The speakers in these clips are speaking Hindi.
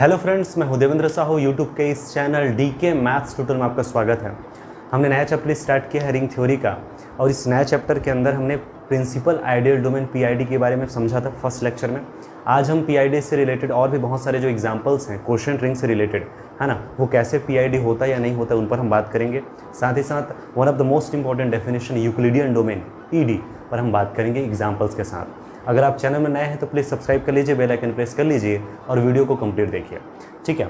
हेलो फ्रेंड्स, मैं हूं देवेंद्र साहू। यूट्यूब के इस चैनल डीके मैथ्स ट्यूटोरियल में आपका स्वागत है। हमने नया चैप्टर स्टार्ट किया है रिंग थ्योरी का, और इस नए चैप्टर के अंदर हमने प्रिंसिपल आइडियल डोमेन पीआईडी के बारे में समझा था फर्स्ट लेक्चर में। आज हम पीआईडी से रिलेटेड और भी बहुत सारे जो एग्जांपल्स हैं क्वोशिएंट रिंग से रिलेटेड, है ना, वो कैसे पीआईडी होता है या नहीं होता है उन पर हम बात करेंगे। साथ ही साथ one of the most important definition Euclidean domain ED पर हम बात करेंगे एग्जाम्पल्स के साथ। अगर आप चैनल में नए हैं तो प्लीज़ सब्सक्राइब कर लीजिए, बेल आइकन प्रेस कर लीजिए और वीडियो को कंप्लीट देखिए, ठीक है।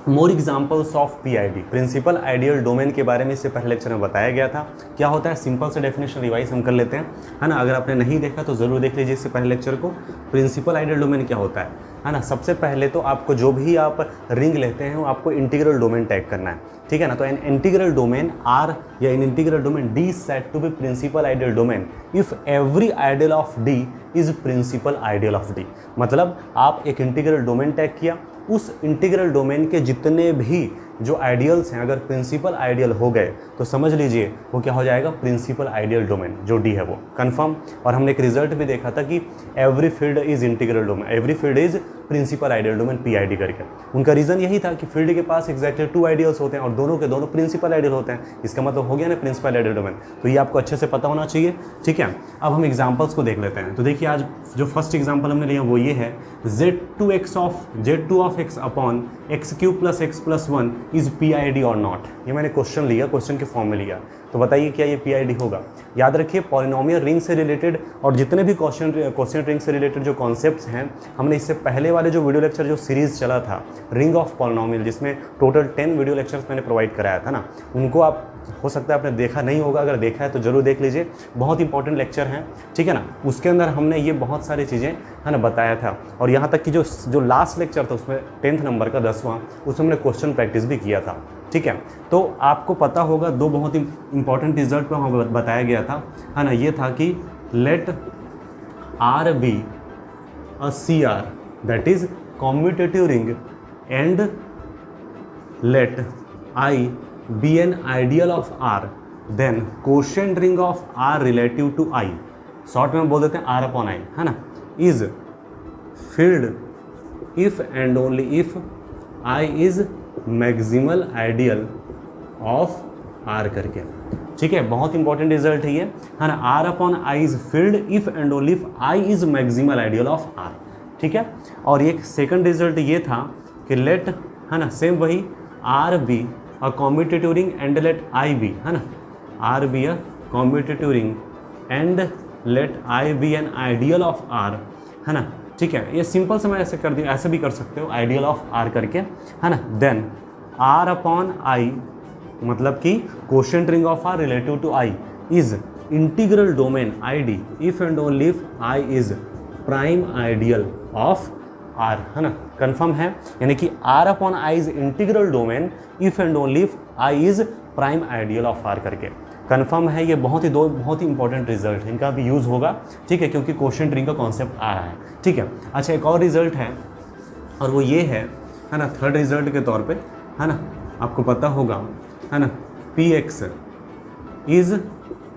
More examples of PID, principal ideal domain के बारे में इससे पहले लेक्चर में बताया गया था। क्या होता है, सिंपल से डेफिनेशन रिवाइज हम कर लेते हैं, है ना। अगर आपने नहीं देखा तो ज़रूर देख लीजिए इससे पहले लेक्चर को। प्रिंसिपल आइडियल डोमेन क्या होता है ना। सबसे पहले तो आपको जो भी आप रिंग लेते हैं वो आपको इंटीग्रल डोमेन टैग करना है, ठीक है ना। तो एन इंटीग्रल डोमेन आर या in integral domain D set to be principal ideal domain if every ideal of D is principal ideal of D. मतलब आप एक इंटीग्रल डोमेन टैग किया, उस इंटीग्रल डोमेन के जितने भी जो आइडियल्स हैं अगर प्रिंसिपल आइडियल हो गए तो समझ लीजिए वो क्या हो जाएगा, प्रिंसिपल आइडियल डोमेन जो डी है वो कंफर्म। और हमने एक रिजल्ट भी देखा था कि every field is integral domain, every field is principal ideal domain PID करके। उनका रीजन यही था कि फील्ड के पास एग्जैक्टली टू आइडियल्स होते हैं और दोनों के दोनों प्रिंसिपल आइडियल होते हैं। इसका मतलब हो गया ना प्रिंसिपल आइडियल डोमेन। तो ये आपको अच्छे से पता होना चाहिए, ठीक है। अब हम एग्जाम्पल्स को देख लेते हैं। तो देखिए आज जो फर्स्ट एग्जाम्पल हमने लिया वो ये है, z2 of x upon x³ plus x plus 1 is PID और नॉट। ये मैंने क्वेश्चन लिया, क्वेश्चन के फॉर्म में लिया। तो बताइए क्या ये पीआईडी होगा। याद रखिए पॉलिनोमियल रिंग से रिलेटेड और जितने भी क्वोशिएंट रिंग से रिलेटेड जो कॉन्सेप्ट्स हैं, हमने इससे पहले वाले जो वीडियो लेक्चर जो सीरीज़ चला था रिंग ऑफ पॉलिनोमियल, जिसमें टोटल 10 वीडियो लेक्चर्स मैंने प्रोवाइड कराया था ना, उनको आप हो सकता है आपने देखा नहीं होगा, अगर देखा है तो ज़रूर देख लीजिए। बहुत इंपॉर्टेंट लेक्चर हैं, ठीक है ना। उसके अंदर हमने ये बहुत सारी चीज़ें, है ना, बताया था। और यहाँ तक कि जो लास्ट लेक्चर था उसमें 10th नंबर का 10वां, उसमें हमने क्वेश्चन प्रैक्टिस भी किया था, ठीक है। तो आपको पता होगा दो बहुत इंपॉर्टेंट रिजल्ट पर हमें बताया गया था, है ना। ये था कि let R be a C R that is commutative ring and let I be an ideal of R, then quotient ring of R relative to I, short में बोल देते हैं आर अपॉन आई, है ना, is field if and only if I is maximal ideal of R करके, ठीक है। बहुत इंपॉर्टेंट रिजल्ट है ये, है ना। R upon I is field if and only if I is maximal ideal of R, ठीक है। और एक सेकंड रिजल्ट ये था कि लेट, है ना, सेम वही R be a commutative ring and let I B, है ना, R be a commutative ring and let I be an ideal of R, है ना, ठीक है। ये सिंपल से मैं ऐसे कर दिया, ऐसे भी कर सकते हो आइडियल ऑफ आर करके, है ना। देन आर अपॉन आई मतलब कि quotient ring of R relative to I is integral domain I D if and only if I is prime ideal of R, है ना, कंफर्म है। यानी कि R upon I is integral domain if and only if I is prime ideal of R करके कंफर्म है। ये बहुत ही इंपॉर्टेंट रिजल्ट है, इनका भी यूज़ होगा, ठीक है, क्योंकि क्वोशिएंट रिंग का कॉन्सेप्ट आ रहा है, ठीक है। अच्छा, एक और रिजल्ट है और वो ये है ना, थर्ड रिजल्ट के तौर पे, है ना, आपको पता होगा, है ना, P x is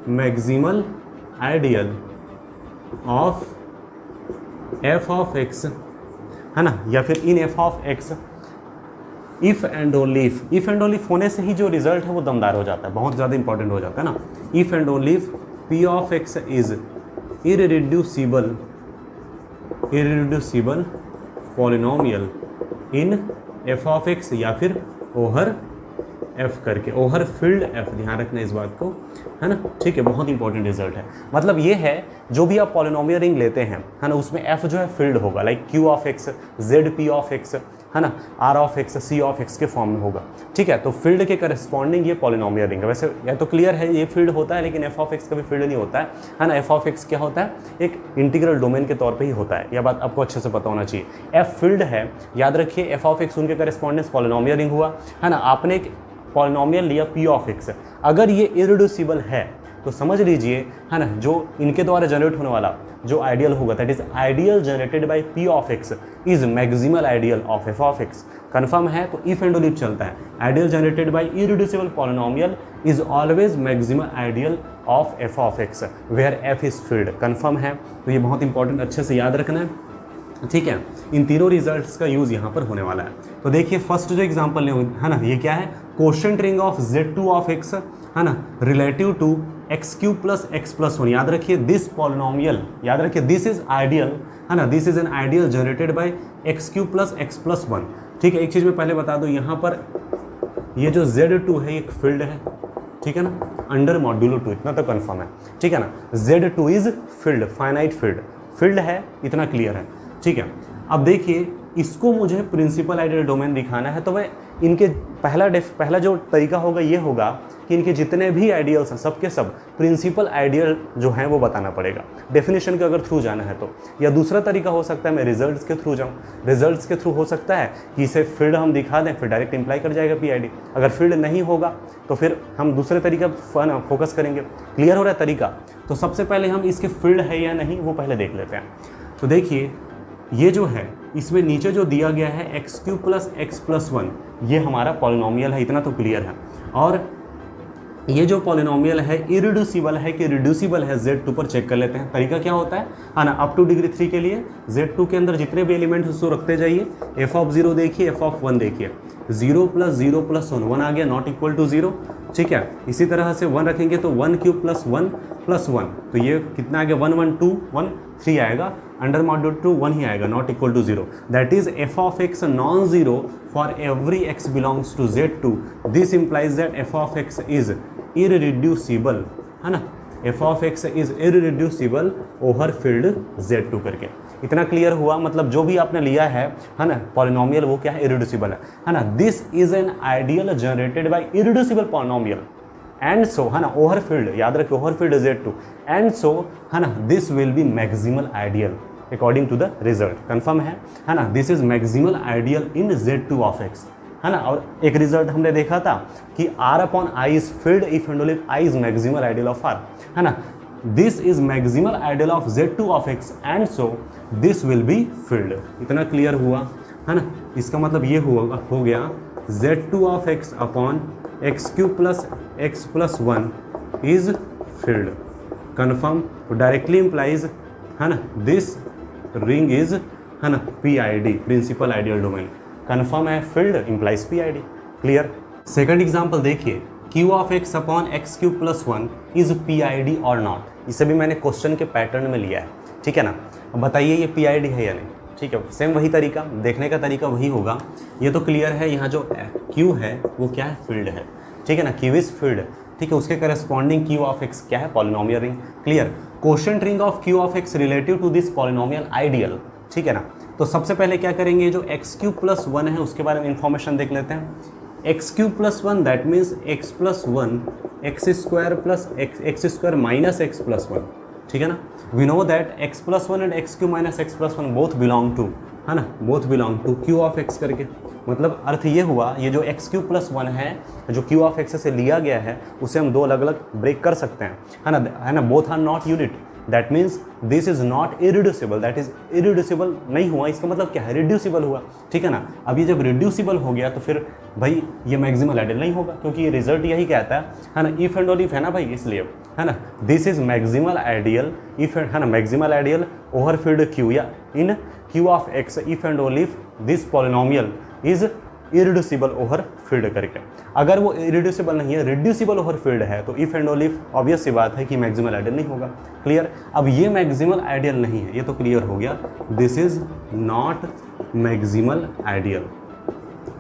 maximal ideal of F of x, है ना, या फिर in F of x if and only if. If and only if होने से ही जो रिजल्ट है वो दमदार हो जाता है, बहुत ज़्यादा इंपॉर्टेंट हो जाता है ना। If and only if P of x is irreducible polynomial in F of x या फिर ओवर एफ करके, ओवर फील्ड एफ, ध्यान रखना इस बात को, है ना, ठीक है। बहुत इंपॉर्टेंट रिजल्ट है। मतलब ये है जो भी आप पॉलिनोमियल रिंग लेते हैं, है ना, उसमें एफ जो है फील्ड होगा, like Q of x, Z p of x, है ना, R of x, C of x के फॉर्म में होगा, ठीक है। तो फील्ड के करस्पॉन्डिंग ये पॉलिनोमियल रिंग है। वैसे यह तो क्लियर है ये फील्ड होता है, लेकिन एफ ऑफ एक्स का भी फील्ड नहीं होता है ना। एफ ऑफ एक्स क्या होता है, एक इंटीग्रल डोमेन के तौर पे ही होता है, यह बात आपको अच्छे से पता होना चाहिए। एफ फील्ड है, याद रखिए, एफ ऑफ एक्स उनके करस्पॉन्डेंस पॉलिनोमियल रिंग हुआ, है ना। आपने एक पॉलिनोमियल लिया पी ऑफ एक्स, अगर ये इररिड्यूसिबल है तो समझ लीजिए, है ना, जो इनके द्वारा जनरेट होने वाला जो आइडियल होगा that is ideal generated by p of x is maximal ideal of F of x. Confirm है, तो इफ एंड ओनली इफ चलता है। Ideal generated by irreducible polynomial is always maximal ideal of F of x where F is field. Confirm है, तो ये बहुत इंपॉर्टेंट, अच्छे से याद रखना है। ठीक है, इन तीनों रिजल्ट्स का यूज़ यहाँ पर होने वाला है। तो देखिए फर्स्ट जो एग्जांपल है ना, ये क्या है, quotient ring of Z2 of x है ना relative to x³ plus x plus 1। याद रखिए दिस पॉलिनोमियल, याद रखिए दिस इज आइडियल है ना, this is an ideal generated bye x³ plus x plus 1। ठीक है, एक चीज़ मैं पहले बता दूँ, यहाँ पर ये जो Z2 है एक फील्ड है, ठीक है ना, अंडर मॉड्यूलो 2, इतना तो कंफर्म है, ठीक है ना। Z2 is field, finite field है, इतना क्लियर है, ठीक है। अब देखिए इसको मुझे प्रिंसिपल आइडियल डोमेन दिखाना है, तो वह इनके पहला जो तरीका होगा ये होगा कि इनके जितने भी आइडियल्स हैं सबके सब प्रिंसिपल आइडियल जो हैं वो बताना पड़ेगा, डेफिनेशन के अगर थ्रू जाना है तो। या दूसरा तरीका हो सकता है मैं रिजल्ट्स के थ्रू जाऊँ, रिजल्ट्स के थ्रू हो सकता है कि इसे फील्ड हम दिखा दें, फिर डायरेक्ट इंप्लाई कर जाएगा PID। अगर फील्ड नहीं होगा तो फिर हम दूसरे तरीका फोकस करेंगे। क्लियर हो रहा है तरीका? तो सबसे पहले हम इसके फील्ड है या नहीं वो पहले देख लेते हैं। तो देखिए ये जो है इसमें नीचे जो दिया गया है x³ प्लस x प्लस 1, ये हमारा पॉलिनोमियल है, इतना तो क्लियर है। और ये जो पॉलिनोमियल है इरिड्यूसिबल है कि रिड्यूसिबल है, Z2 पर चेक कर लेते हैं। तरीका क्या होता है ना, अप टू डिग्री 3 के लिए Z2 के अंदर जितने भी एलिमेंट हैं उसको रखते जाइए। f(0) देखिए, f(1) देखिए, 0 प्लस 0 प्लस 1, 1 आ गया, नॉट इक्वल टू 0, ठीक है। इसी तरह से 1 रखेंगे तो 1³ प्लस 1 प्लस 1, तो ये कितना आ गया, 1 1 2 1 3 आएगा, अंडर मॉड्यूल 2 1 ही आएगा, not equal to 0। That is f of x non zero for every x belongs to Z2। This implies that f of x is irreducible, है ना, f of x is irreducible over field Z2 करके। इतना क्लियर हुआ? मतलब जो भी आपने लिया है ना पॉलिनोमियल, वो क्या है, इररिड्यूसिबल है ना। This is an ideal generated by irreducible polynomial and so, है ना, ओवर फील्ड, याद रखिए over field Z2 and so, है ना, this will be maximal ideal according to the result. Confirm है ना, this is maximal ideal in Z2 of x, है ना। और एक रिजल्ट हमने देखा था कि R/I is field if and only if I is maximal ideal of R, है ना। This is maximal ideal of Z2 of x and so this will be field. इतना क्लियर हुआ, है ना। इसका मतलब ये हो गया Z2 of x upon x³ plus x plus 1 is field. Confirm, directly implies, है ना, दिस रिंग इज, है ना, PID, principal ideal domain. Confirm है, field implies PID। Clear? Second example देखिए, Q of x upon x³ plus 1 is PID और नॉट। इसे भी मैंने क्वेश्चन के पैटर्न में लिया है, ठीक है ना। अब बताइए ये PID है या नहीं, ठीक है। सेम वही तरीका, देखने का तरीका वही होगा। ये तो क्लियर है, यहाँ जो Q है वो क्या है, फील्ड है, ठीक है ना, Q इज फील्ड, ठीक है। उसके करस्पॉन्डिंग Q ऑफ x क्या है, polynomial ring. Clear? Quotient ring of Q of x relative to this polynomial ideal, ठीक है ना। तो सबसे पहले क्या करेंगे, जो x³ प्लस 1 है उसके बारे में इंफॉर्मेशन देख लेते हैं। x³ plus 1 that means x plus 1 x² plus x² minus x plus 1, ठीक है ना। We know that x plus 1 and x³ minus x plus 1 both belong to, है ना, both belong to Q of x करके। मतलब अर्थ ये हुआ, ये जो x³ प्लस 1 है जो Q ऑफ x से लिया गया है उसे हम दो अलग अलग ब्रेक कर सकते हैं, है ना। Both are not unit, that means this is not irreducible, that is irreducible नहीं हुआ, इसका मतलब क्या है, रिड्यूसिबल हुआ, ठीक है ना। अब ये जब रिड्यूसिबल हो गया तो फिर भाई ये मैक्सिमल आइडियल नहीं होगा, क्योंकि ये रिजल्ट यही कहता है ना, इफ एंड ओनली इफ, है ना भाई, इसलिए, है ना, this is maximal ideal if, है ना, maximal ideal over field Q या इन Q of x if and only if this polynomial is irreducible over field करके। अगर वो इरिड्यूसिबल नहीं है, रिड्यूसिबल ओवर फील्ड है, तो if and only if obvious सी बात है कि मैक्सिमल आइडियल नहीं होगा। क्लियर? अब ये मैक्सिमल आइडियल नहीं है, ये तो क्लियर हो गया, this is not maximal ideal.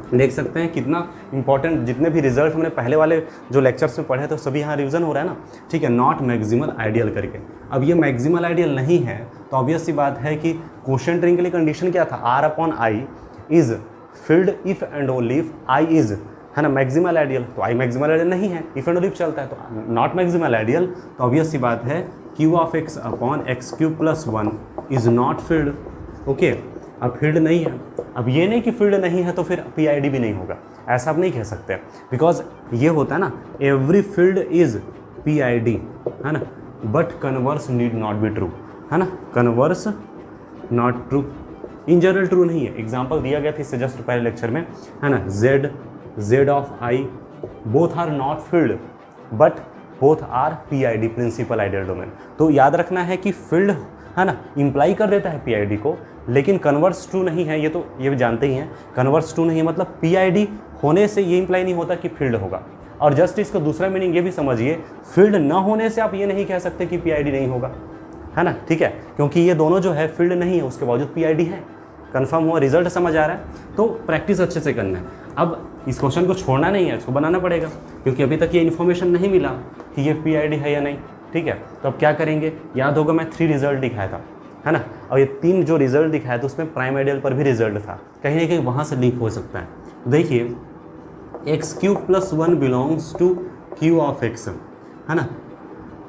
देख सकते हैं कितना इंपॉर्टेंट, जितने भी रिजल्ट हमने पहले वाले जो लेक्चर्स में पढ़े तो सभी यहाँ रिविजन हो रहा है ना, ठीक है, नॉट मैक्सिमल आइडियल करके। अब ये मैक्सिमल आइडियल नहीं है तो ऑब्वियस सी बात है कि क्वोशिएंट रिंग के लिए कंडीशन क्या था, R/I is field if and only if I is, है ना, मैक्सिमल आइडियल। तो I मैक्सिमल आइडियल नहीं है, इफ एंड ओनली इफ चलता है, तो नॉट मैक्सिमल आइडियल। तो ऑब्वियस सी बात है Q of x upon x³ plus 1 is not field. Okay, अब फील्ड नहीं है। अब ये नहीं कि फील्ड नहीं है तो फिर PID भी नहीं होगा, ऐसा आप नहीं कह सकते, बिकॉज ये होता है ना, एवरी फील्ड इज PID, है ना, but converse need not be true, है ना, converse not true, in general true नहीं है। एग्जाम्पल दिया गया था इससे जस्ट पहले लेक्चर में, है ना, Z of I both are not field but both are PID, principal ideal domain. तो याद रखना है कि फील्ड, है ना, इंप्लाई कर देता है PID को, लेकिन कन्वर्स टू नहीं है, ये भी जानते ही हैं। कन्वर्स टू नहीं मतलब पीआईडी होने से ये इंप्लाई नहीं होता कि फील्ड होगा। और जस्ट इसका दूसरा मीनिंग ये भी समझिए, फील्ड ना होने से आप ये नहीं कह सकते कि पीआईडी नहीं होगा, है ना, ठीक है, क्योंकि ये दोनों जो है फील्ड नहीं है उसके बावजूद पीआईडी है। कंफर्म हुआ, रिजल्ट समझ आ रहा है। तो प्रैक्टिस अच्छे से करना है। अब इस क्वेश्चन को छोड़ना नहीं है, इसको बनाना पड़ेगा, क्योंकि अभी तक ये इन्फॉर्मेशन नहीं मिला कि ये पीआईडी है या नहीं, ठीक है। तो अब क्या करेंगे, याद होगा मैं 3 रिजल्ट दिखाया था, है ना, और ये 3 जो रिजल्ट दिखाया था उसमें प्राइम आइडियल पर भी रिजल्ट था, कहीं ना कहीं वहाँ से लिंक हो सकता है। देखिए x³ + 1 belongs to q of x, है ना,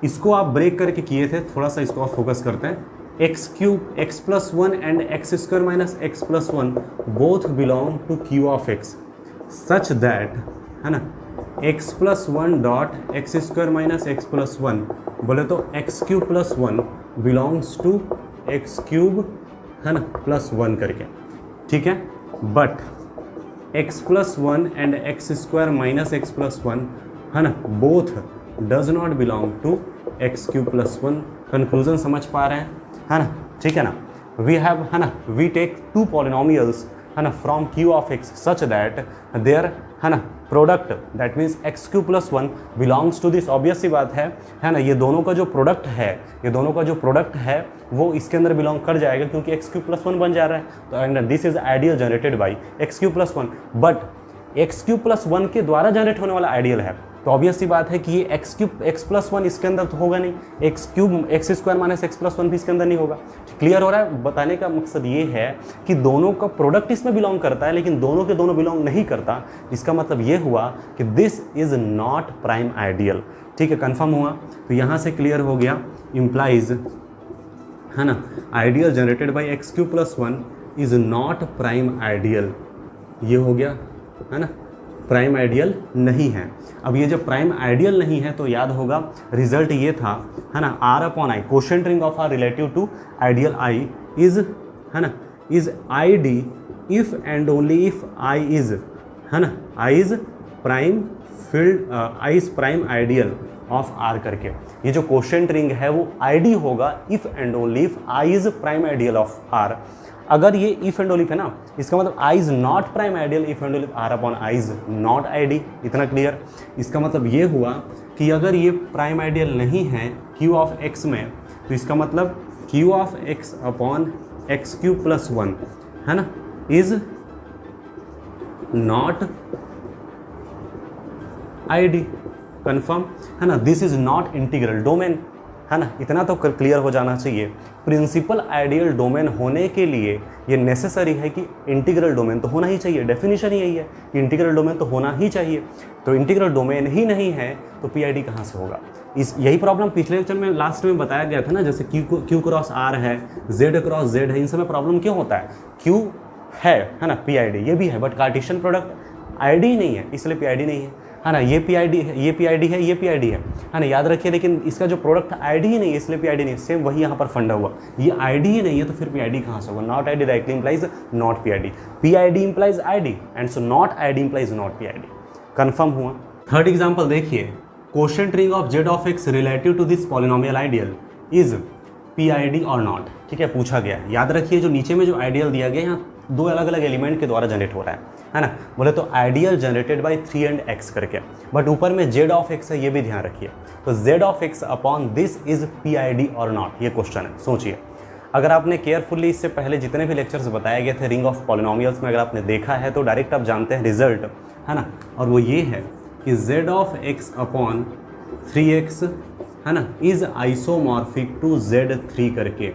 इसको आप ब्रेक करके किए थे, थोड़ा सा इसको आप फोकस करते हैं। x³ x+1 and x² - x+1 both belong to q of x such that, है ना, x+1 डॉट x² - x+1 बोले तो x³ + 1 बिलोंग्स टू x³, है ना, +1 करके, ठीक है। But x+1 and x² - x+1, है ना, both does not belong to x³ + 1। Conclusion समझ पा रहे हैं, है ना, ठीक है ना। वी हैव, है ना, वी टेक 2 पॉलिनोमियल्स, है ना, from q of x such that there, है ना, product that means x³ + 1 belongs to this. Obvious सी बात है ना, ये दोनों का जो प्रोडक्ट है, ये दोनों का जो प्रोडक्ट है वो इसके अंदर बिलोंग कर जाएगा, क्योंकि x³ + 1 बन जा रहा है। तो and this is ideal generated by x³ + 1, but x³ + 1 के द्वारा जनरेट होने वाला आइडियल है। तो ऑब्वियस सी बात है कि ये x+1 इसके अंदर तो होगा नहीं, x² - x+1 भी इसके अंदर नहीं होगा। क्लियर हो रहा है? बताने का मकसद ये है कि दोनों का प्रोडक्ट इसमें बिलोंग करता है, लेकिन दोनों के दोनों बिलोंग नहीं करता। इसका मतलब ये हुआ कि this is not prime ideal, ठीक है। कंफर्म हुआ? तो यहाँ से क्लियर हो गया, इम्प्लाइज, है ना, ideal generated by x³ + 1 is not prime ideal, ये हो गया, है ना, प्राइम आइडियल नहीं है। अब ये जब प्राइम आइडियल नहीं है तो याद होगा रिजल्ट ये था, है ना, R/I quotient ring of R relative to ideal I is, है ना, is ID if and only if I is, है ना, I is prime field, I is prime ideal of R करके। ये जो कोशेंट रिंग है वो ID होगा if and only if I is prime ideal of R। अगर ये इफ एंड ओनली है ना, इसका मतलब I is not prime ideal if and only R/I is not ID। इतना क्लियर? इसका मतलब ये हुआ कि अगर ये प्राइम आइडियल नहीं है Q ऑफ X में, तो इसका मतलब Q of X upon x³ + 1, है ना, इज नॉट ID। कंफर्म, है ना, this is not integral domain, है ना, इतना तो क्लियर हो जाना चाहिए। प्रिंसिपल आइडियल डोमेन होने के लिए ये नेसेसरी है कि इंटीग्रल डोमेन तो होना ही चाहिए। डेफिनेशन ही यही है कि इंटीग्रल डोमेन तो होना ही चाहिए। तो इंटीग्रल डोमेन ही नहीं है तो पीआईडी कहाँ से होगा? यही प्रॉब्लम पिछले लेक्चर में लास्ट में बताया गया था ना, जैसे Q क्रॉस R है, Z क्रॉस Z है, इन सब में प्रॉब्लम क्यों होता है? Q है ना, पीआईडी ये भी है, बट कार्टेशियन प्रोडक्ट आईडी नहीं है, इसलिए पीआईडी नहीं है ना। ये पीआईडी है, ये पीआईडी है, ये पीआईडी है ना, याद रखिए। लेकिन इसका जो प्रोडक्ट आईडी ही नहीं है इसलिए पीआईडी नहीं है। सेम वही यहाँ पर फंडा हुआ, ये आईडी ही नहीं है तो फिर पीआईडी कहाँ से होगा? Not ID directly implies not PID, PID implies ID and so not ID implies not PID. Confirm हुआ? थर्ड एग्जांपल देखिए, quotient ring of Z of X relative to this polynomial ideal is PID और नॉट, ठीक है, पूछा गया। याद रखिए जो नीचे में जो आइडियल दिया गया यहाँ 2 अलग अलग एलिमेंट के द्वारा जनरेट हो रहा है ना, बोले तो ideal generated bye 3 and x करके, बट ऊपर में Z ऑफ X है, ये भी ध्यान रखिए। तो Z of X upon this is PID और नॉट, ये क्वेश्चन है। सोचिए, अगर आपने केयरफुल्ली इससे पहले जितने भी लेक्चर्स बताए गए थे रिंग ऑफ पॉलिनोमियल्स में अगर आपने देखा है तो डायरेक्ट आप जानते हैं रिजल्ट, है ना, और वो ये है कि Z of X upon 3x, है ना, इज आइसोमॉर्फिक टू Z3 करके।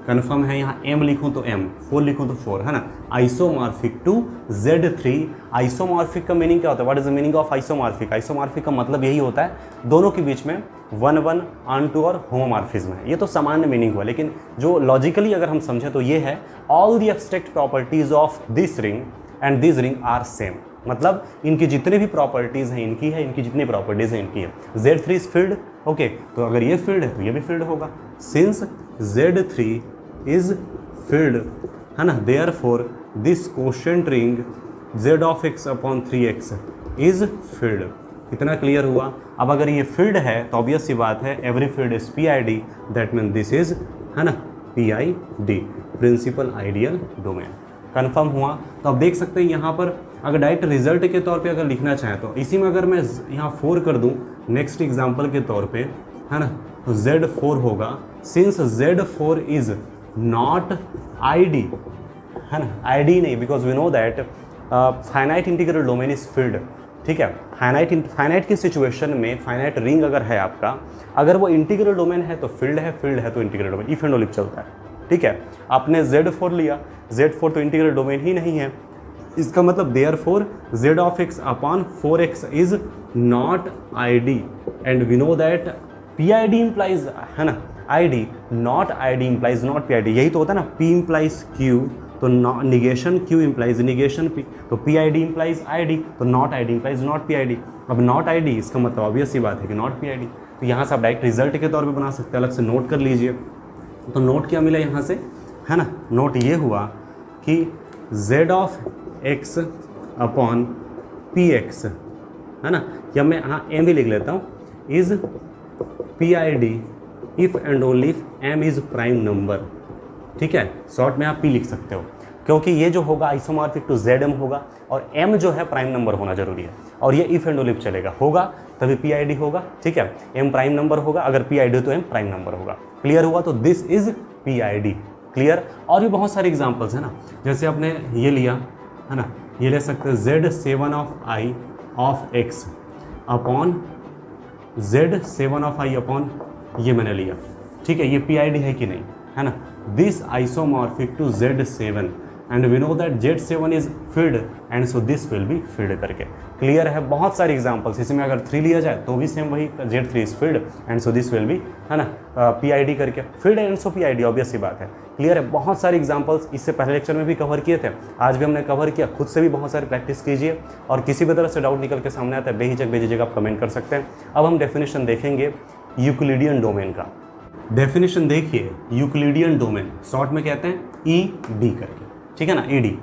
कन्फर्म है? यहाँ m लिखूँ तो m, 4 लिखूँ तो 4, है ना, आइसोमॉर्फिक टू Z3। आइसोमॉर्फिक का मीनिंग क्या होता है? What is the meaning of isomorphic? Isomorphic का मतलब यही होता है दोनों के बीच में 1-1 ऑन-टू और होमोमॉर्फिज्म है। ये तो सामान्य मीनिंग हुआ, लेकिन जो लॉजिकली अगर हम समझें तो ये है all the abstract properties of this ring and this ring are same. मतलब इनकी जितने भी प्रॉपर्टीज़ हैं इनकी है, इनकी जितनी प्रॉपर्टीज़ हैं इनकी है। Z3 इज फील्ड, ओके, तो अगर ये फील्ड है तो ये भी फील्ड होगा। सिंस Z3 इज फील्ड, है ना, therefore this quotient ring Z of X upon 3x is field. इतना क्लियर हुआ? अब अगर ये फील्ड है तो ऑब्वियस सी बात है every field is PID, that mean this is, है ना, PID, principal ideal domain. Confirm हुआ? तो अब देख सकते हैं यहाँ पर अगर डायरेक्ट रिजल्ट के तौर पे अगर लिखना चाहें तो इसी में अगर मैं यहाँ 4 कर दूँ नेक्स्ट एग्जाम्पल के तौर पे, है ना, तो Z4 होगा। Since Z4 is not ID, है ना, ID नहीं, because we know that finite integral domain is field. ठीक है, फाइनाइट की सिचुएशन में फाइनाइट रिंग अगर है आपका, अगर वो इंटीग्रल डोमेन है तो फील्ड है तो integral domain, if and only चलता है। ठीक है, आपने Z4 लिया, Z4 तो इंटीग्रल डोमेन ही नहीं है, इसका मतलब देयरफॉर Z ऑफ x अपॉन 4x is not ID, and we know that PID implies, है ना, ID, not ID implies not PID। यही तो होता है ना, P इम्प्लाइज Q, तो negation Q implies negation P, तो PID इम्प्लाइज ID, तो not ID implies not PID। अब नॉट ID इसका मतलब ऑब्वियस सी बात है कि नॉट PID। तो यहाँ से आप डायरेक्ट रिजल्ट के तौर पे बना सकते हैं, अलग से नोट कर लीजिए। तो नोट क्या मिला यहाँ से, है ना, नोट ये हुआ कि Z of x upon PX, है ना, या मैं हाँ M भी लिख लेता हूँ, is PID if and only if M is prime number. ठीक है, शॉर्ट में आप P लिख सकते हो, क्योंकि ये जो होगा आइसोमॉर्फिक टू ZM होगा और M जो है प्राइम नंबर होना जरूरी है, और ये इफ एंड ओनली इफ चलेगा, होगा तभी PID होगा। ठीक है, M प्राइम नंबर होगा, अगर PID हो तो M प्राइम नंबर होगा। क्लियर हुआ? तो दिस इज PID। क्लियर? और भी बहुत सारे एग्जाम्पल्स है ना, जैसे आपने ये लिया, है ना, ये ले सकते हैं Z7 of I of X upon Z7 of I upon ये मैंने लिया। ठीक है, ये PID है कि नहीं, है ना, this isomorphic to Z7 and we know that Z7 is field and so this will be field करके। क्लियर है? बहुत सारे एग्जांपल्स, इसमें अगर 3 लिया जाए तो भी सेम वही, Z3 is field and so this will be, है ना, PID करके, field and so PID, obvious सी बात है। क्लियर है? बहुत सारे एग्जांपल्स इससे पहले लेक्चर में भी कवर किए थे, आज भी हमने कवर किया। खुद से भी बहुत सारी प्रैक्टिस कीजिए, और किसी भी तरह से डाउट निकल के सामने आता है बेहिचक बेझिझक आप कमेंट कर सकते हैं। अब हम डेफिनेशन देखेंगे यूक्लिडियन डोमेन का। डेफिनेशन देखिए, यूक्लिडियन डोमेन शॉर्ट में कहते हैं ED करके, ठीक है ना, ED।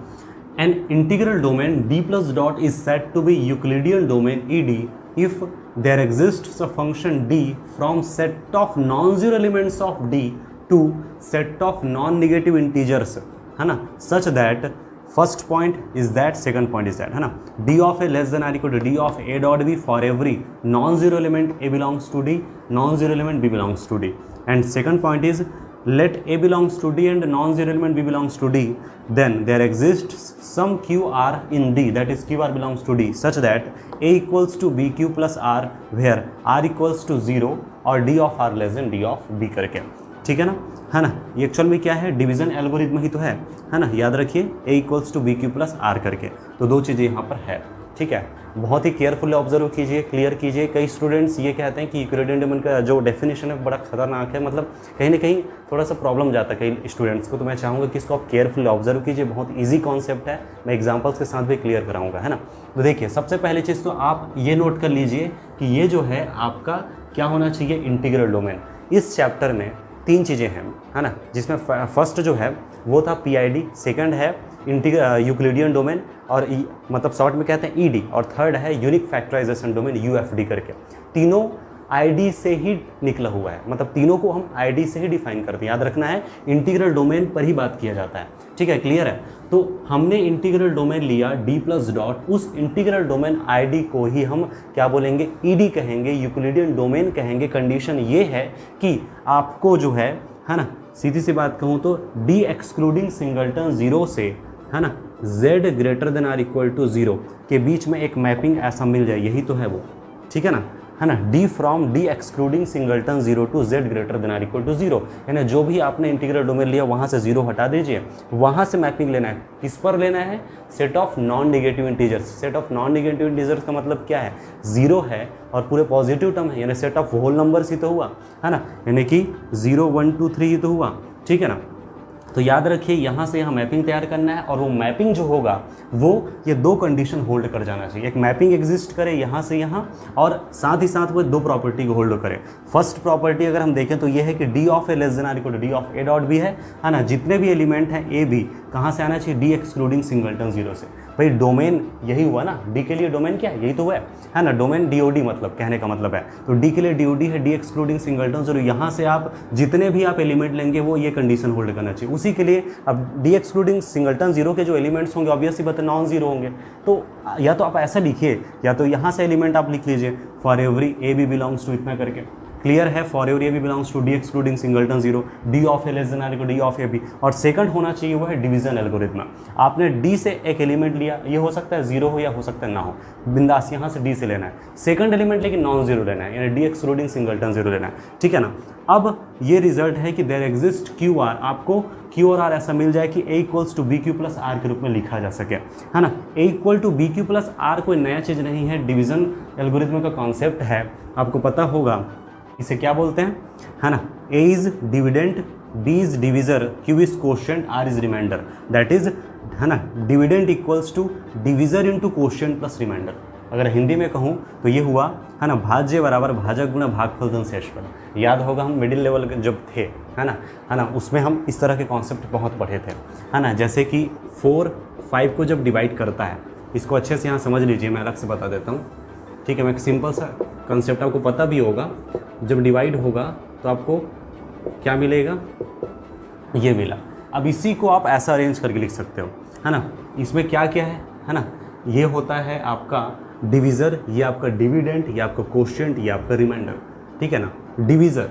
An integral domain D plus dot is set to be Euclidean domain ED if there exists a function D from set of non-zero elements of D to set of non-negative integers, है ना, such that first point is that, second point is that, है ना, D of A less than or equal to D of A dot B for every non-zero element A belongs to D, non-zero element B belongs to D, and second point is let A belongs to D and non-zero element B belongs to D, then there exists some QR in D, that is QR belongs to D, such that A equals to BQ plus R where R equals to 0 और D of R less than D of B करके। ठीक है ना, है ना, ये एक्चुअल में क्या है, डिवीजन एल्गोरिथम ही तो है ना, याद रखिए A equals to BQ plus R करके, तो दो चीज़ें यहाँ पर है। ठीक है, बहुत ही केयरफुली ऑब्जर्व कीजिए, क्लियर कीजिए। कई स्टूडेंट्स ये कहते हैं कि यूक्लिडियन डोमेन का जो डेफिनेशन है बड़ा खतरनाक है, मतलब कहीं ना कहीं थोड़ा सा प्रॉब्लम जाता है कई स्टूडेंट्स को, तो मैं चाहूँगा कि इसको आप केयरफुली ऑब्जर्व कीजिए। बहुत ईजी कॉन्सेप्ट है, मैं एग्जांपल्स के साथ भी क्लियर कराऊंगा, है ना। तो देखिए, सबसे पहली चीज़ तो आप ये नोट कर लीजिए कि ये जो है आपका क्या होना चाहिए, इंटीग्रल डोमेन। इस चैप्टर में 3 चीज़ें हैं, है ना, जिसमें फर्स्ट जो है वो था PID, सेकंड है यूक्लिडियन डोमेन और मतलब शॉर्ट में कहते हैं ED, और थर्ड है यूनिक फैक्टराइजेशन डोमेन UFD करके। तीनों ID से ही निकला हुआ है, मतलब तीनों को हम ID से ही डिफाइन करते हैं। याद रखना है, इंटीग्रल डोमेन पर ही बात किया जाता है। ठीक है, क्लियर है। तो हमने इंटीग्रल डोमेन लिया D प्लस डॉट, उस इंटीग्रल डोमेन ID को ही हम क्या बोलेंगे, ED कहेंगे, यूक्लिडियन डोमेन कहेंगे। कंडीशन ये है कि आपको जो है ना, सीधी सी बात कहूँ तो D एक्सक्लूडिंग सिंगलटन 0 से, है ना, Z greater than or equal to 0 के बीच में एक मैपिंग ऐसा मिल जाए, यही तो है वो। ठीक है ना, है ना, D from D excluding singleton 0 to Z greater than or equal to 0, यानी जो भी आपने इंटीग्रल डोमेन लिया वहाँ से 0 हटा दीजिए, वहाँ से मैपिंग लेना है। किस पर लेना है, set of non negative integers. Set of non negative integers का मतलब क्या है, 0 है और पूरे पॉजिटिव टर्म है, यानी सेट ऑफ होल नंबर्स ही तो हुआ, है ना, यानी कि 0 1 2 3 ही तो हुआ। ठीक है ना, तो याद रखिए यहाँ से यहाँ मैपिंग तैयार करना है, और वो मैपिंग जो होगा वो ये 2 कंडीशन होल्ड कर जाना चाहिए। एक मैपिंग एग्जिस्ट करे यहाँ से यहाँ, और साथ ही साथ वो 2 प्रॉपर्टी को होल्ड करे। फर्स्ट प्रॉपर्टी अगर हम देखें तो ये है कि D of A less than or equal to D of A dot B है ना, जितने भी एलिमेंट हैं A B कहाँ से आना चाहिए, D एक्सक्लूडिंग सिंगलटन 0 से। भाई डोमेन यही हुआ ना, डी के लिए डोमेन क्या है, यही तो हुआ है ना, डोमेन डीओडी मतलब कहने का मतलब है। तो डी के लिए डीओडी है, डी एक्सक्लूडिंग सिंगलटन जीरो। यहाँ से आप जितने भी आप एलिमेंट लेंगे वो ये कंडीशन होल्ड करना चाहिए। उसी के लिए अब डी एक्सक्लूडिंग सिंगलटन जीरो के जो एलिमेंट्स होंगे ऑब्वियसली बात है नॉन जीरो होंगे। तो या तो आप ऐसा लिखिए, या तो यहाँ से एलिमेंट आप लिख लीजिए for every A B belongs to इतना करके, क्लियर है, for every A B belongs to D excluding singleton zero, D of A less than or equal D of A B. और सेकंड होना चाहिए वो है डिवीजन एल्गोरिथम। आपने डी से एक एलिमेंट लिया, ये हो सकता है जीरो हो या हो सकता है ना हो, बिंदास यहाँ से डी से लेना है। सेकंड एलिमेंट लेकिन नॉन जीरो लेना है, यानी डी एक्सक्लूडिंग सिंगलटन जीरो लेना है, ठीक है ना। अब ये रिजल्ट है कि देयर एग्जिस्ट क्यू आर, आपको क्यू और आर ऐसा मिल जाए कि a equals to B Q plus r के रूप में लिखा जा सके, है ना। A equal to B Q plus r कोई नया चीज़ नहीं है, डिवीजन एल्गोरिथम का कॉन्सेप्ट है, आपको पता होगा इसे क्या बोलते हैं, है ना। A is dividend, b is divisor, q is quotient, r is remainder, that is, है ना, dividend equals to divisor into quotient plus remainder. अगर हिंदी में कहूँ तो ये हुआ, है ना, भाज्य बराबर भाजक गुणा भागफल धन शेषफल। याद होगा हम मिडिल लेवल के जब थे, है ना, उसमें हम इस तरह के कॉन्सेप्ट बहुत पढ़े थे, है ना। जैसे कि 4 5 को जब डिवाइड करता है, इसको अच्छे से यहाँ समझ लीजिए, मैं अलग से बता देता हूँ, ठीक है। मैं एक सिंपल सा कंसेप्ट आपको पता भी होगा, जब डिवाइड होगा तो आपको क्या मिलेगा, ये मिला। अब इसी को आप ऐसा अरेंज करके लिख सकते हो, है ना। इसमें क्या क्या है ना, ये होता है आपका डिविज़र, ये आपका डिविडेंट, ये आपका कोशेंट, ये आपका रिमाइंडर, ठीक है ना। डिविज़र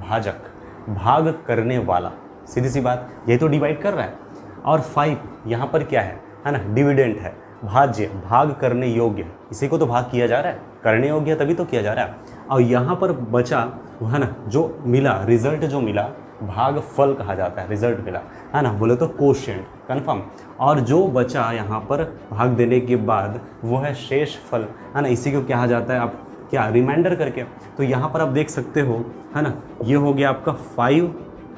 भाजक, भाग करने वाला, सीधी सी बात, ये तो डिवाइड कर रहा है। और 5 यहाँ पर क्या है ना, डिविडेंट है, भाज्य, भाग करने योग्य, इसी को तो भाग किया जा रहा है, करने योग्य तभी तो किया जा रहा है। और यहाँ पर बचा, है ना, जो मिला रिजल्ट, जो मिला भाग फल कहा जाता है, रिजल्ट मिला, है ना, बोले तो कोशेंट, कन्फर्म। और जो बचा यहाँ पर भाग देने के बाद वो है शेष फल, है ना, इसी को कहा जाता है आप क्या, रिमाइंडर करके। तो यहाँ पर आप देख सकते हो, है ना, ये हो गया आपका 5,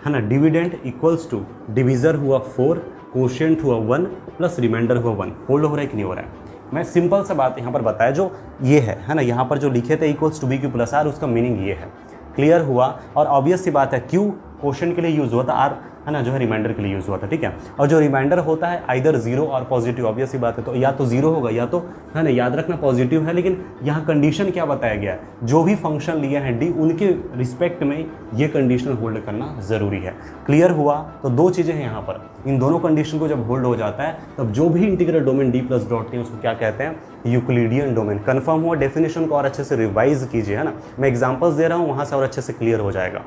है ना, डिविडेंट इक्वल्स टू डिविज़र हुआ 4, कोशेंट हुआ 1 प्लस रिमाइंडर हुआ 1। होल्ड हो रहा है कि नहीं हो रहा है। मैं सिंपल सा बात यहाँ पर बताया, जो ये है ना, यहाँ पर जो लिखे थे equals to B Q plus R, उसका मीनिंग ये है, क्लियर हुआ। और ऑब्वियस सी बात है, क्यू क्वेश्चन के लिए यूज़ हुआ था, आर, है ना, जो है रिमाइंडर के लिए यूज़ हुआ था, ठीक है। और जो रिमाइंडर होता है आइदर जीरो और पॉजिटिव, ऑब्वियस सी बात है, तो या तो जीरो होगा या तो, है ना, याद रखना पॉजिटिव है। लेकिन यहाँ कंडीशन क्या बताया गया है, जो भी फंक्शन लिया है डी, उनके रिस्पेक्ट में ये कंडीशन होल्ड करना ज़रूरी है। क्लियर हुआ। तो दो चीज़ें हैं यहाँ पर, इन दोनों कंडीशन को जब होल्ड हो जाता है तब जो भी integral domain D plus dot T उसको क्या कहते हैं, यूक्लिडियन डोमेन। कन्फर्म हुआ। डेफिनेशन को और अच्छे से रिवाइज कीजिए, है ना, मैं एग्जाम्पल्स दे रहा हूँ, वहाँ से और अच्छे से क्लियर हो जाएगा।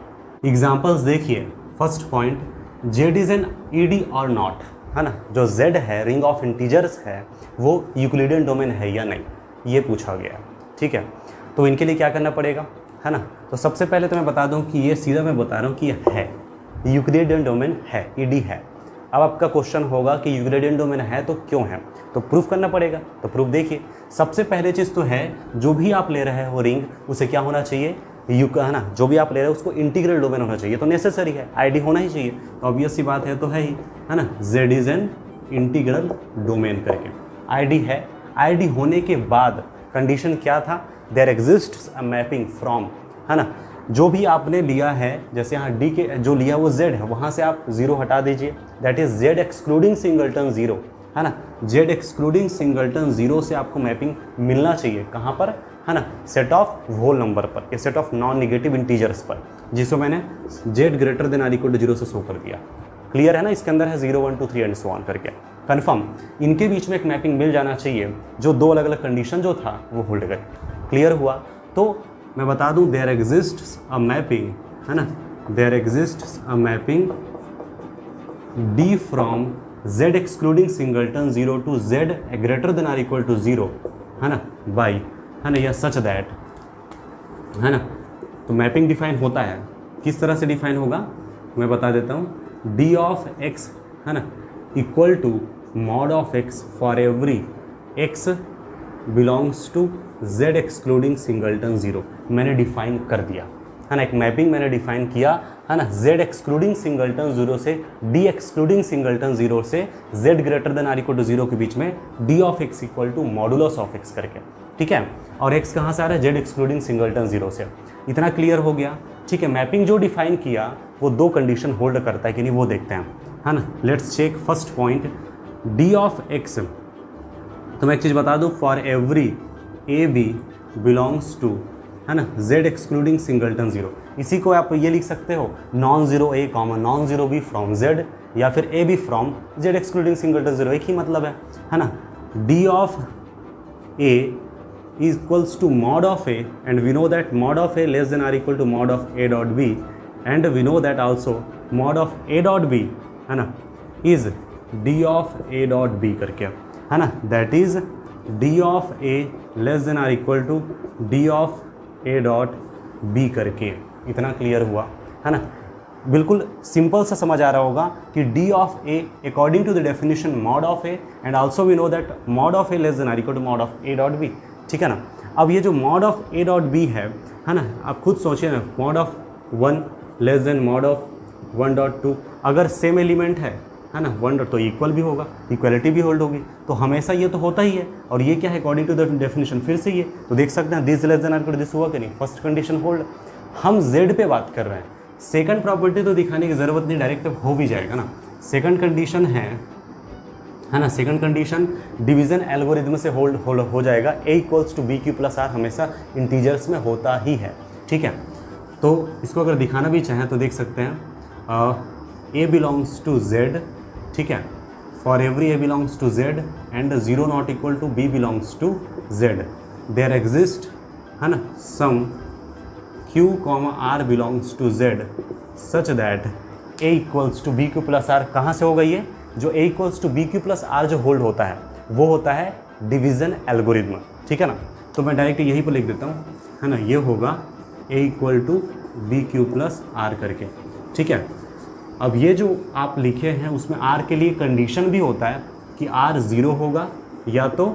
एग्जाम्पल्स देखिए। First point, Z is N ED और नॉट, है ना, जो जेड है रिंग ऑफ इंटीजर्स है, वो यूक्लिडियन डोमेन है या नहीं, ये पूछा गया, ठीक है। तो इनके लिए क्या करना पड़ेगा, है ना। तो सबसे पहले तो मैं बता दूं कि ये सीधा मैं बता रहा हूँ कि है यूक्लिडियन डोमेन है, ईडी है। अब आपका क्वेश्चन होगा कि यूक्लिडियन डोमेन है तो क्यों है, तो प्रूफ करना पड़ेगा। तो प्रूफ देखिए, सबसे पहले चीज़ तो है, जो भी आप ले रहे हो रिंग, उसे क्या होना चाहिए, है ना, जो भी आप ले रहे हो उसको इंटीग्रल डोमेन होना चाहिए, तो नेसेसरी है, आईडी होना ही चाहिए। तो ऑब्वियस सी बात है, तो है ही, है ना, Z is an integral domain करके आईडी है। आईडी होने के बाद कंडीशन क्या था, there exists a mapping from, है ना, जो भी आपने लिया है, जैसे यहाँ डी के जो लिया वो जेड है, वहाँ से आप जीरो हटा दीजिए, that is Z excluding singleton zero, है ना। जेड एक्सक्लूडिंग सिंगलटन जीरो से आपको मैपिंग मिलना चाहिए, कहाँ पर, है ना, सेट ऑफ होल नंबर पर, या set of non negative integers पर, जिसको मैंने Z greater than or equal to zero से शो कर दिया। क्लियर है ना, इसके अंदर है 0 1 2 3 एंड सो ऑन करके। कन्फर्म, इनके बीच में एक मैपिंग मिल जाना चाहिए, जो दो अलग अलग कंडीशन जो था वो होल्ड करे। क्लियर हुआ। तो मैं बता दूं, देयर एग्जिस्ट्स अ मैपिंग, है ना, there exists a mapping D from Z excluding singleton zero to Z greater than or equal to zero, है ना, बाई, है ना, या सच दैट, है ना। तो मैपिंग डिफाइन होता है, किस तरह से डिफाइन होगा मैं बता देता हूँ। डी ऑफ एक्स, है ना, equal to mod of X for every X belongs to Z excluding singleton zero, मैंने डिफाइन कर दिया, है ना, एक मैपिंग मैंने डिफाइन किया, है ना, जेड एक्सक्लूडिंग सिंगलटन जीरो से डी एक्सक्लूडिंग सिंगलटन जीरो से Z greater than or equal to zero के बीच में D of X equal to modulus of X करके, ठीक है। और एक्स कहाँ से आ रहा है, जेड एक्सक्लूडिंग सिंगलटन जीरो से। इतना क्लियर हो गया, ठीक है। मैपिंग जो डिफाइन किया वो दो कंडीशन होल्ड करता है कि नहीं, वो देखते हैं, है ना। Let's check first point, D of X तो मैं एक चीज़ बता दूँ, for every A B belongs to, है ना, जेड एक्सक्लूडिंग सिंगलटन जीरो। इसी को आप ये लिख सकते हो, non zero A common non zero B from Z, या फिर A B from Z excluding singleton zero, एक ही मतलब है ना। D of A equals to mod of A, and we know that mod of A less than or equal to mod of A dot B, and we know that also mod of A dot B, है ना, is D of A dot B करके, है ना, that is D of A less than or equal to D of A dot B करके। इतना क्लियर हुआ, है ना। बिल्कुल सिंपल सा समझ आ रहा होगा कि D of A according to the definition mod of A, and also we know that mod of A less than or equal to mod of A dot B, ठीक है ना। अब ये जो mod of A dot B है ना, आप खुद सोचिए ना, mod of 1 less than mod of 1.2, अगर सेम एलिमेंट है ना, 1 तो इक्वल भी होगा, इक्वलिटी भी होल्ड होगी, तो हमेशा ये तो होता ही है। और ये क्या है, अकॉर्डिंग टू द डेफिनेशन फिर से ये तो देख सकते हैं, this less than or equal to this हुआ कि नहीं, फर्स्ट कंडीशन होल्ड। हम जेड पे बात कर रहे हैं, सेकंड प्रॉपर्टी तो दिखाने की ज़रूरत नहीं, डायरेक्ट हो भी जाएगा ना। सेकंड कंडीशन है ना, सेकंड कंडीशन डिवीजन एल्गोरिथम से होल्ड हो जाएगा, a equals to B Q plus r हमेशा इंटीजर्स में होता ही है, ठीक है। तो इसको अगर दिखाना भी चाहें तो देख सकते हैं, ए बिलोंग्स टू जेड, ठीक है, for every a belongs to Z and 0 not equal to b belongs to Z, there exist, है ना, some q comma r belongs to Z such that a equals to B Q plus r. कहाँ से होगा ये, जो a equals to B Q plus r जो होल्ड होता है वो होता है डिवीज़न एल्गोरिथम, ठीक है ना। तो मैं डायरेक्ट यहीं पर लिख देता हूँ, है ना, ये होगा a equal to B Q plus r करके, ठीक है। अब ये जो आप लिखे हैं उसमें आर के लिए कंडीशन भी होता है कि आर 0 होगा या तो,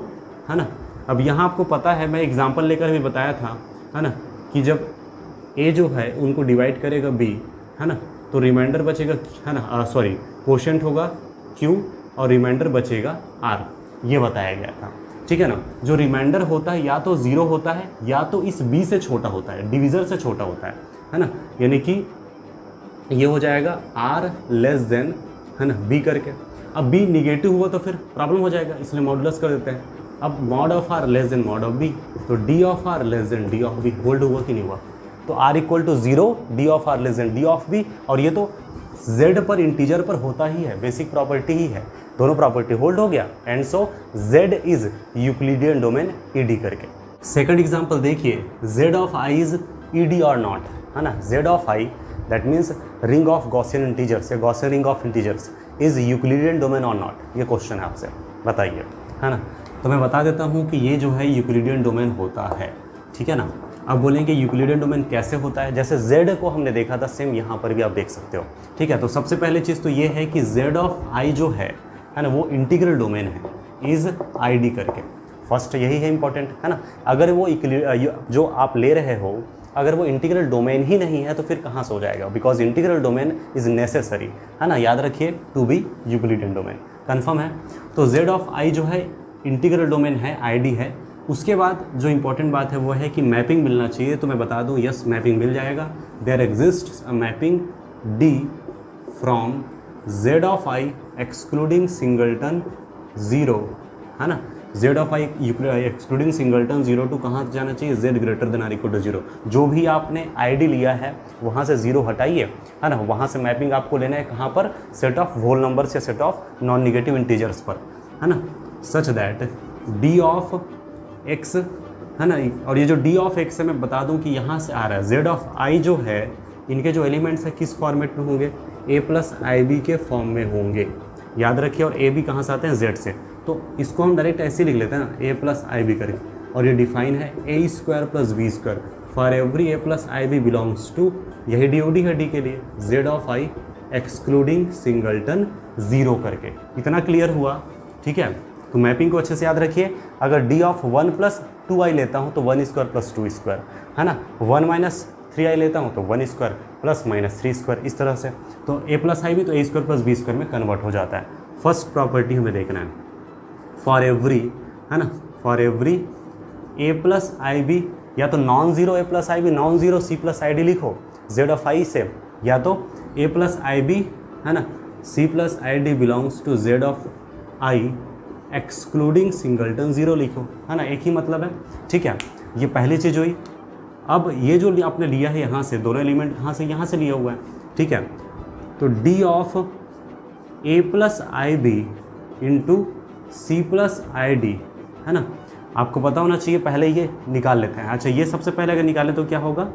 है ना। अब यहाँ आपको पता है, मैं एग्जांपल लेकर भी बताया था, है ना, कि जब ए जो है उनको डिवाइड करेगा बी, है ना, तो रिमाइंडर बचेगा, है ना, सॉरी कोशेंट होगा क्यू और रिमाइंडर बचेगा आर, ये बताया गया था, ठीक है ना। जो रिमाइंडर होता है या तो 0 होता है या तो इस बी से छोटा होता है, डिविज़र से छोटा होता है ना, यानी कि ये हो जाएगा आर लेस देन, है ना, बी करके। अब बी निगेटिव हुआ तो फिर प्रॉब्लम हो जाएगा, इसलिए मॉडुलस कर देते हैं। अब mod of R less than mod of B, तो D of R less than D of B hold हुआ कि नहीं हुआ, तो R equal to 0, D of R less than D of B, और ये तो जेड पर इंटीजर पर होता ही है, बेसिक प्रॉपर्टी ही है, दोनों प्रॉपर्टी होल्ड हो गया, and so Z is Euclidean domain ED करके। सेकंड एग्जांपल देखिए, Z of i is ED और नॉट, है ना, Z of i that means ring of Gaussian integers या Gaussian ring of integers is Euclidean domain और नॉट, ये क्वेश्चन है आपसे, बताइए, है ना। तो मैं बता देता हूँ कि ये जो है यूक्लिडियन डोमेन होता है, ठीक है ना। अब बोलेंगे यूक्लिडियन डोमेन कैसे होता है, जैसे z को हमने देखा था सेम यहाँ पर भी आप देख सकते हो, ठीक है। तो सबसे पहले चीज़ तो ये है कि z ऑफ i जो है ना, वो इंटीग्रल डोमेन है, इज id करके, फर्स्ट यही है इंपॉर्टेंट, है ना। अगर वो जो आप ले रहे हो अगर वो इंटीग्रल डोमेन ही नहीं है तो फिर कहाँ से हो जाएगा, because integral domain is necessary, है ना, याद रखिए, to be Euclidean domain, confirm है। तो z ऑफ i जो है इंटीग्रल डोमेन है, id है। उसके बाद जो इंपॉर्टेंट बात है वो है कि मैपिंग मिलना चाहिए, तो मैं बता दूं यस मैपिंग मिल जाएगा, there exist a mapping d from z of i excluding singleton 0, है ना, z of i excluding singleton 0 to कहाँ जाना चाहिए, z greater than or equal to 0। जो भी आपने id लिया है वहाँ से 0 हटाइए, है ना, वहाँ से मैपिंग आपको लेना है कहाँ पर, सेट ऑफ होल नंबर्स या set of non negative integers पर, है ना, such that d of x, है ना। और ये जो d ऑफ x है मैं बता दूं कि यहाँ से आ रहा है, z ऑफ i जो है इनके जो एलिमेंट्स है किस फॉर्मेट में होंगे, a प्लस आई बी के फॉर्म में होंगे, याद रखिए। और a भी कहाँ से आते हैं, z से, तो इसको हम डायरेक्ट ऐसे लिख लेते हैं ना, a प्लस आई बी करके, और ये डिफाइन है a square plus B square for every a plus I B belongs to, यही DOD है d के लिए, z of i excluding singleton 0 करके। इतना क्लियर हुआ, ठीक है। तो मैपिंग को अच्छे से याद रखिए, अगर d ऑफ 1 प्लस 2i लेता हूँ तो 1 स्क्वायर प्लस 2 स्क्वायर, है ना, 1 माइनस 3i लेता हूँ तो 1 स्क्वायर प्लस माइनस 3 स्क्वायर, इस तरह से। तो a प्लस आई भी तो a square plus b square में कन्वर्ट हो जाता है। फर्स्ट प्रॉपर्टी हमें देखना है, फॉर एवरी, है ना, for every a plus I B, या तो non zero a plus I B, non zero c plus I D लिखो z ऑफ i से, या तो a प्लस आई बी, है ना, c plus I D belongs to z of i excluding singleton 0 लिखो, है ना, एक ही मतलब है। ठीक है, ये पहली चीज़ हुई। अब ये जो आपने लिया है यहाँ से, दोनों एलिमेंट यहाँ से लिया हुआ है। ठीक है, तो D of A plus I B into C plus I D, है ना, आपको पता होना चाहिए, पहले ये निकाल लेते हैं। अच्छा, ये सबसे पहले अगर निकालें तो क्या होगा,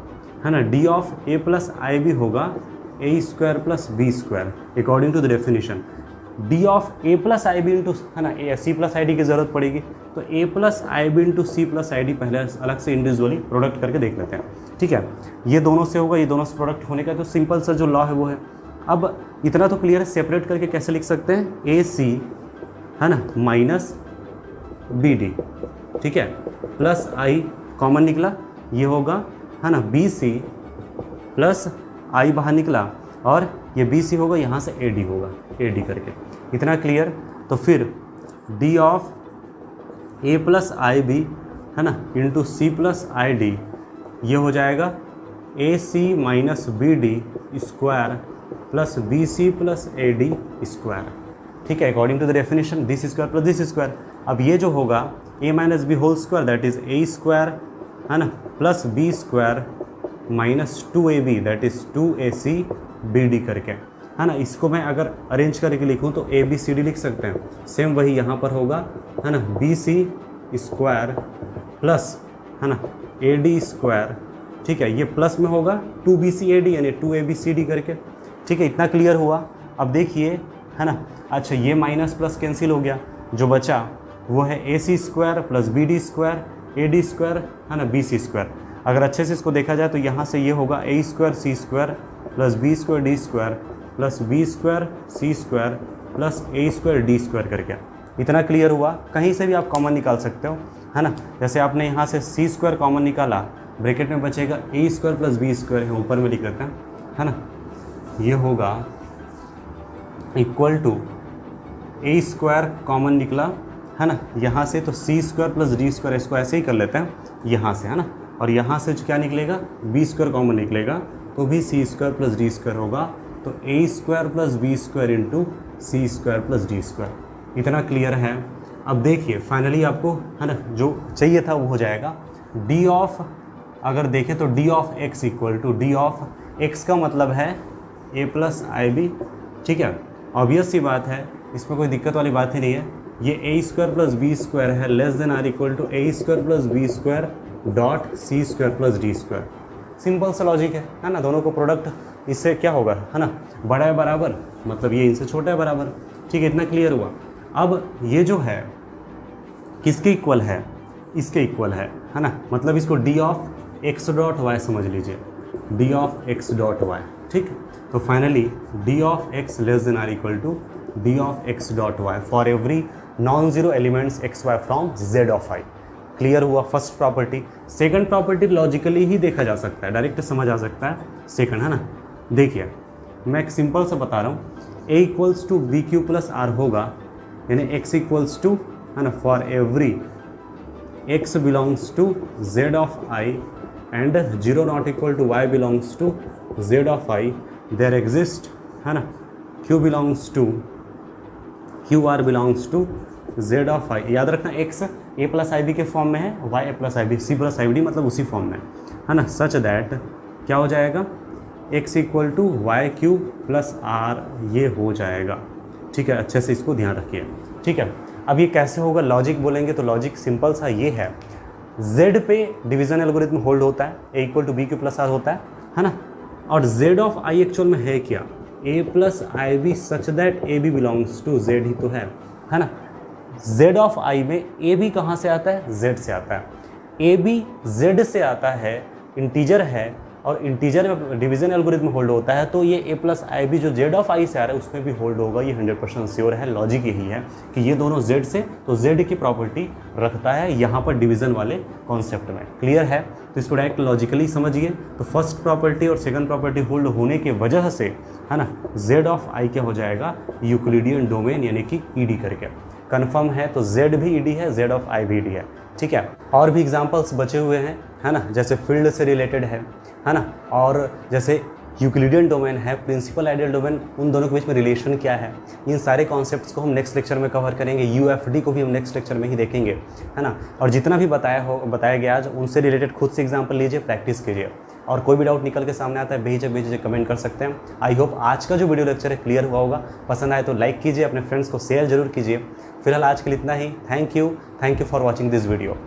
है ना, D of A plus I B होगा A square plus B square according to the definition. D of A plus I B into, है ना, ए सी प्लस आई डी की ज़रूरत पड़ेगी, तो A plus I B into C plus I D पहले अलग से इंडिविजुअली प्रोडक्ट करके देख लेते हैं। ठीक है, ये दोनों से होगा, ये दोनों से प्रोडक्ट होने का तो सिंपल सा जो लॉ है वो है। अब इतना तो क्लियर है, सेपरेट करके कैसे लिख सकते हैं, ए सी, है ना, माइनस बी डी, ठीक है, प्लस आई कॉमन निकला, ये होगा, है ना, बी सी प्लस आई बाहर निकला, और ये बी सी होगा, यहाँ से ए डी होगा, ए डी करके। इतना क्लियर। तो फिर D of A plus I B, है ना, इंटू सी प्लस आई डी, ये हो जाएगा A C minus B D square plus B C plus A D square. ठीक है, according to the definition this square plus this square. अब ये जो होगा A minus B whole square that is A square, है ना, plus B square minus 2ab that is 2ac bd करके, है ना। इसको मैं अगर अरेंज करके लिखूँ तो ABCD लिख सकते हैं, सेम वही यहाँ पर होगा, है ना, BC स्क्वायर प्लस, है ना, AD स्क्वायर। ठीक है, ये प्लस में होगा 2BCAD यानी 2ABCD करके। ठीक है, इतना क्लियर हुआ। अब देखिए, है ना, अच्छा ये माइनस प्लस कैंसिल हो गया, जो बचा वो है AC square plus BD square AD square, है ना, BC स्क्वायर। अगर अच्छे से इसको देखा जाए तो यहाँ से ये होगा A square C square plus B square D square plus B square C square plus A square D square करके। इतना क्लियर हुआ। कहीं से भी आप कॉमन निकाल सकते हो, है ना। जैसे आपने यहाँ से C स्क्वायर कॉमन निकाला, ब्रैकेट में बचेगा A square plus B square है, ऊपर में लिख लेते हैं, है ना। ये होगा equal to A square common निकला, है ना, यहाँ से तो C square plus D square, इसको ऐसे ही कर लेते हैं यहाँ से, है ना। और यहाँ से क्या निकलेगा, B स्क्वायर कॉमन निकलेगा तो भी C square plus D square होगा, तो A square plus B square into C square plus D square. इतना क्लियर है। अब देखिए फाइनली आपको, है ना, जो चाहिए था वो हो जाएगा। D ऑफ, अगर देखें तो D of x equal to D of x का मतलब है A प्लस आई बी। ठीक है, ऑब्वियस सी बात है, इसमें कोई दिक्कत वाली बात ही नहीं है। ये A square plus B square है less than or equal to A square plus B square dot C square plus D square. Simple सा लॉजिक है ना। दोनों को प्रोडक्ट इससे क्या होगा, है ना, बड़ा है बराबर, मतलब ये इनसे छोटा है बराबर। ठीक है, इतना क्लियर हुआ। अब ये जो है किसके इक्वल है, इसके इक्वल है ना, मतलब इसको D of x dot y समझ लीजिए, D of x dot y. ठीक, तो finally D of x less than or equal to D of x dot y for every non zero elements x y from Z of i। Clear हुआ first property. Second property logically ही देखा जा सकता है, डायरेक्ट समझ आ सकता है सेकंड, है ना। देखिए मैं एक सिंपल सा बता रहा हूँ, a equals to B Q plus R होगा, यानी x इक्वल्स टू, है ना, for every x belongs to Z of i and 0 not equal to y belongs to Z of i there exist, है ना, q belongs to QR belongs to Z of i। याद रखना x a plus I B के फॉर्म में है, y a plus I B C plus I D मतलब उसी फॉर्म में, है ना। सच दैट क्या हो जाएगा, x equal to Y Q plus R, ये हो जाएगा। ठीक है, अच्छे से इसको ध्यान रखिए। ठीक है, अब ये कैसे होगा, लॉजिक बोलेंगे तो लॉजिक सिंपल सा ये है, z पे डिवीजन एल्गोरिथम होल्ड होता है, a equal to B Q plus R होता है ना। और z ऑफ i एक्चुअल में है क्या, a plus I B such that A B belongs to z ही तो है ना। z ऑफ i में a भी कहाँ से आता है, z से आता है। a भी z से आता है, इंटीजर है, और इंटीजर में डिवीजन एल्गोरिथम होल्ड होता है, तो ये a प्लस आई बी जो z ऑफ i से आ रहा है उसमें भी होल्ड होगा। ये 100% श्योर है। लॉजिक यही है कि ये दोनों z से, तो z की प्रॉपर्टी रखता है यहाँ पर डिवीजन वाले कॉन्सेप्ट में। क्लियर है, तो इसको डायरेक्ट लॉजिकली समझिए। तो फर्स्ट प्रॉपर्टी और सेकंड प्रॉपर्टी होल्ड होने की वजह से, है ना, z ऑफ i क्या हो जाएगा, यूक्लिडियन डोमेन यानी कि ईडी करके कंफर्म है। तो z भी ईडी है, z ऑफ i भी ईडी है। ठीक है, और भी एग्जांपल्स बचे हुए हैं, है ना, जैसे फील्ड से रिलेटेड है ना, और जैसे यूक्लिडियन डोमेन है, प्रिंसिपल आइडियल डोमेन, उन दोनों के बीच में रिलेशन क्या है, इन सारे कॉन्सेप्ट्स को हम नेक्स्ट लेक्चर में कवर करेंगे। यूएफडी को भी हम नेक्स्ट लेक्चर में ही देखेंगे, है ना। और जितना भी बताया गया आज, उनसे रिलेटेड खुद से एग्जाम्पल लीजिए, प्रैक्टिस कीजिए, और कोई भी डाउट निकल के सामने आता है बेझिझक कमेंट कर सकते हैं। आई होप आज का जो वीडियो लेक्चर है क्लियर हुआ होगा। पसंद आए तो लाइक कीजिए, अपने फ्रेंड्स को शेयर जरूर कीजिए। फिलहाल आज के लिए इतना ही। Thank you for watching this video.